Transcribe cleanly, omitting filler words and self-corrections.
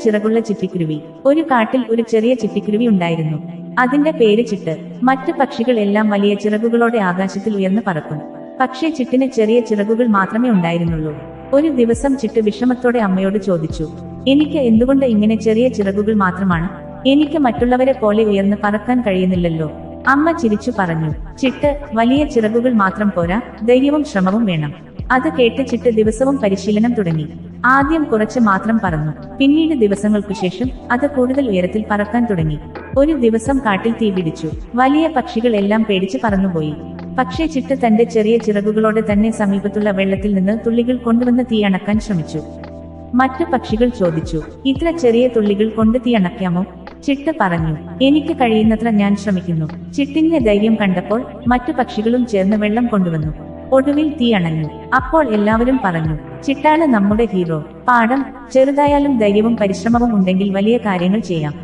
ചിറകുള്ള ചിപ്പിക്കുരുവി. ഒരു കാട്ടിൽ ഒരു ചെറിയ ചിപ്പിക്കുരുവി ഉണ്ടായിരുന്നു. അതിന്റെ പേര് ചിട്ട്. മറ്റു പക്ഷികൾ എല്ലാം വലിയ ചിറകുകളോടെ ആകാശത്തിൽ ഉയർന്നു പറക്കും. പക്ഷേ ചിട്ടിന് ചെറിയ ചിറകുകൾ മാത്രമേ ഉണ്ടായിരുന്നുള്ളൂ. ഒരു ദിവസം ചിട്ട് വിഷമത്തോടെ അമ്മയോട് ചോദിച്ചു, എനിക്ക് എന്തുകൊണ്ട് ഇങ്ങനെ ചെറിയ ചിറകുകൾ മാത്രമാണ്? എനിക്ക് മറ്റുള്ളവരെ പോലെ ഉയർന്ന് പറക്കാൻ കഴിയുന്നില്ലല്ലോ. അമ്മ ചിരിച്ചു പറഞ്ഞു, ചിട്ട്, വലിയ ചിറകുകൾ മാത്രം പോരാ, ധൈര്യവും ശ്രമവും വേണം. അത് കേട്ട് ചിട്ട് ദിവസവും പരിശീലനം തുടങ്ങി. ആദ്യം കുറച്ച് മാത്രം പറന്നു. പിന്നീട് ദിവസങ്ങൾക്കു ശേഷം അത് കൂടുതൽ ഉയരത്തിൽ പറക്കാൻ തുടങ്ങി. ഒരു ദിവസം കാട്ടിൽ തീ പിടിച്ചു. വലിയ പക്ഷികൾ എല്ലാം പേടിച്ച് പറന്നുപോയി. പക്ഷേ ചിട്ട് തന്റെ ചെറിയ ചിറകുകളോടെ തന്നെ സമീപത്തുള്ള വെള്ളത്തിൽ നിന്ന് തുള്ളികൾ കൊണ്ടുവന്ന് തീ അണക്കാൻ ശ്രമിച്ചു. മറ്റു പക്ഷികൾ ചോദിച്ചു, ഇത്ര ചെറിയ തുള്ളികൾ കൊണ്ട് തീ അണയ്ക്കാമോ? ചിട്ട് പറഞ്ഞു, എനിക്ക് കഴിയുന്നത്ര ഞാൻ ശ്രമിക്കുന്നു. ചിട്ടിന്റെ ധൈര്യം കണ്ടപ്പോൾ മറ്റു പക്ഷികളും ചേർന്ന് വെള്ളം കൊണ്ടുവന്നു. ഒടുവിൽ തീ അണഞ്ഞു. അപ്പോൾ എല്ലാവരും പറഞ്ഞു, ചിട്ടാണ് നമ്മുടെ ഹീറോ. പാഠം: ചെറുതായാലും ധൈര്യവും പരിശ്രമവും ഉണ്ടെങ്കിൽ വലിയ കാര്യങ്ങൾ ചെയ്യാം.